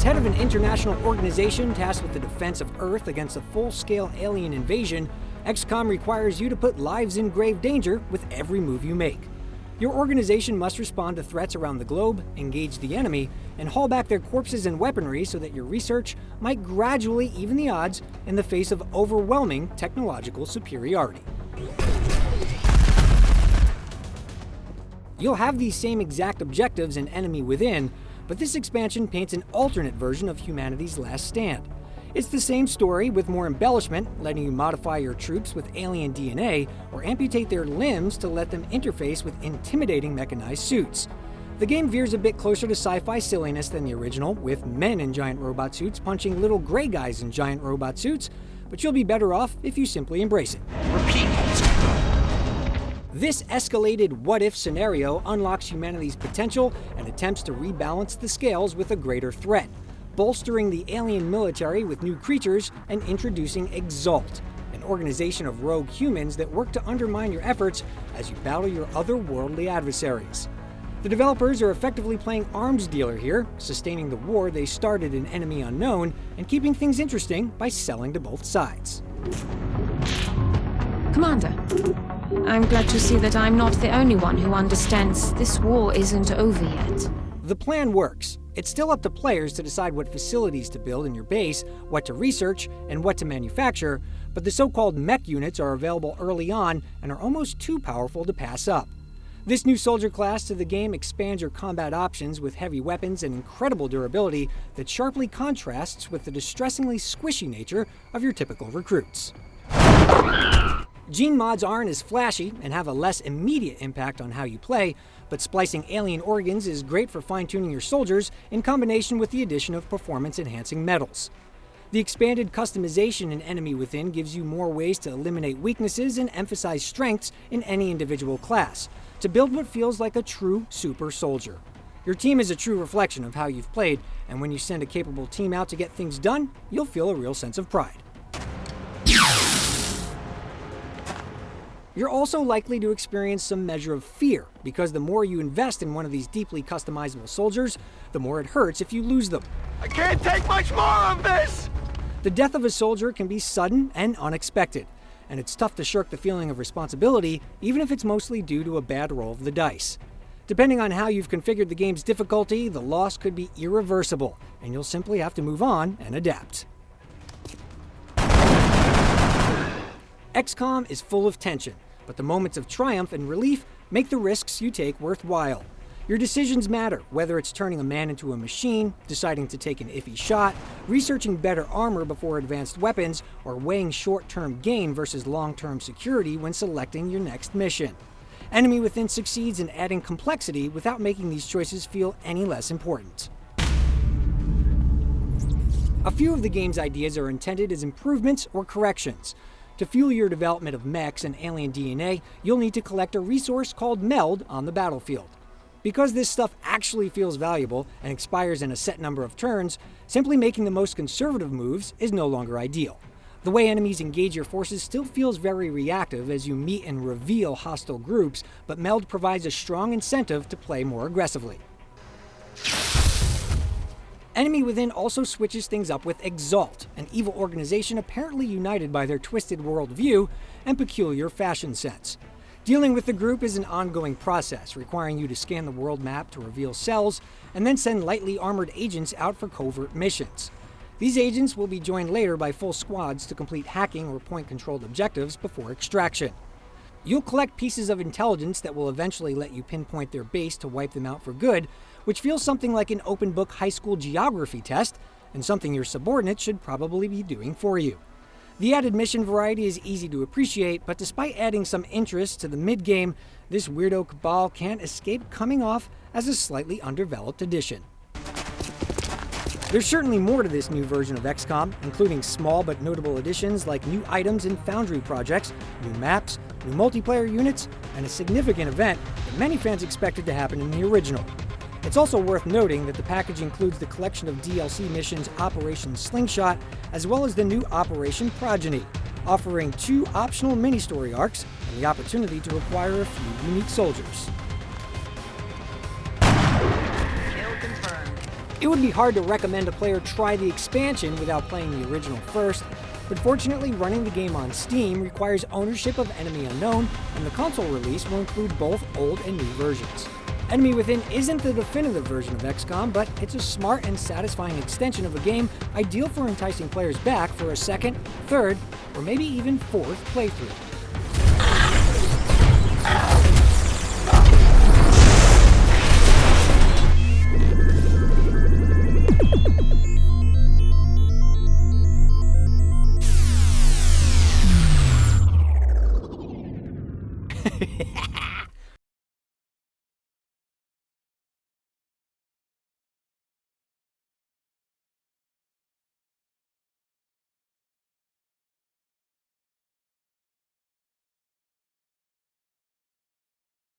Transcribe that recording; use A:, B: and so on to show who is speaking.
A: As head of an international organization tasked with the defense of Earth against a full-scale alien invasion, XCOM requires you to put lives in grave danger with every move you make. Your organization must respond to threats around the globe, engage the enemy, and haul back their corpses and weaponry so that your research might gradually even the odds in the face of overwhelming technological superiority. You'll have these same exact objectives in Enemy Within, but this expansion paints an alternate version of humanity's last stand. It's the same story with more embellishment, letting you modify your troops with alien DNA or amputate their limbs to let them interface with intimidating mechanized suits. The game veers a bit closer to sci-fi silliness than the original, with men in giant robot suits punching little gray guys in giant robot suits, but you'll be better off if you simply embrace it.
B: Repeat.
A: This escalated what-if scenario unlocks humanity's potential and attempts to rebalance the scales with a greater threat, bolstering the alien military with new creatures and introducing Exalt, an organization of rogue humans that work to undermine your efforts as you battle your otherworldly adversaries. The developers are effectively playing arms dealer here, sustaining the war they started in Enemy Unknown and keeping things interesting by selling to both sides.
C: Commander, I'm glad to see that I'm not the only one who understands this war isn't over yet.
A: The plan works. It's still up to players to decide what facilities to build in your base, what to research, and what to manufacture, but the so-called mech units are available early on and are almost too powerful to pass up. This new soldier class to the game expands your combat options with heavy weapons and incredible durability that sharply contrasts with the distressingly squishy nature of your typical recruits. Gene mods aren't as flashy and have a less immediate impact on how you play, but splicing alien organs is great for fine-tuning your soldiers in combination with the addition of performance-enhancing metals. The expanded customization in Enemy Within gives you more ways to eliminate weaknesses and emphasize strengths in any individual class, to build what feels like a true super soldier. Your team is a true reflection of how you've played, and when you send a capable team out to get things done, you'll feel a real sense of pride. You're also likely to experience some measure of fear, because the more you invest in one of these deeply customizable soldiers, the more it hurts if you lose them.
B: I can't take much more of this!
A: The death of a soldier can be sudden and unexpected, and it's tough to shirk the feeling of responsibility, even if it's mostly due to a bad roll of the dice. Depending on how you've configured the game's difficulty, the loss could be irreversible, and you'll simply have to move on and adapt. XCOM is full of tension, but the moments of triumph and relief make the risks you take worthwhile. Your decisions matter, whether it's turning a man into a machine, deciding to take an iffy shot, researching better armor before advanced weapons, or weighing short-term gain versus long-term security when selecting your next mission. Enemy Within succeeds in adding complexity without making these choices feel any less important. A few of the game's ideas are intended as improvements or corrections. To fuel your development of mechs and alien DNA, you'll need to collect a resource called Meld on the battlefield. Because this stuff actually feels valuable and expires in a set number of turns, simply making the most conservative moves is no longer ideal. The way enemies engage your forces still feels very reactive as you meet and reveal hostile groups, but Meld provides a strong incentive to play more aggressively. Enemy Within also switches things up with Exalt, an evil organization apparently united by their twisted worldview and peculiar fashion sense. Dealing with the group is an ongoing process, requiring you to scan the world map to reveal cells, and then send lightly armored agents out for covert missions. These agents will be joined later by full squads to complete hacking or point-controlled objectives before extraction. You'll collect pieces of intelligence that will eventually let you pinpoint their base to wipe them out for good, which feels something like an open-book high school geography test, and something your subordinates should probably be doing for you. The added mission variety is easy to appreciate, but despite adding some interest to the mid-game, this weirdo cabal can't escape coming off as a slightly undeveloped addition. There's certainly more to this new version of XCOM, including small but notable additions like new items and Foundry projects, new maps, new multiplayer units, and a significant event that many fans expected to happen in the original. It's also worth noting that the package includes the collection of DLC missions Operation Slingshot, as well as the new Operation Progeny, offering 2 optional mini-story arcs and the opportunity to acquire a few unique soldiers.
B: Kill confirmed.
A: It would be hard to recommend a player try the expansion without playing the original first, but fortunately running the game on Steam requires ownership of Enemy Unknown, and the console release will include both old and new versions. Enemy Within isn't the definitive version of XCOM, but it's a smart and satisfying extension of a game ideal for enticing players back for a second, third, or maybe even fourth playthrough.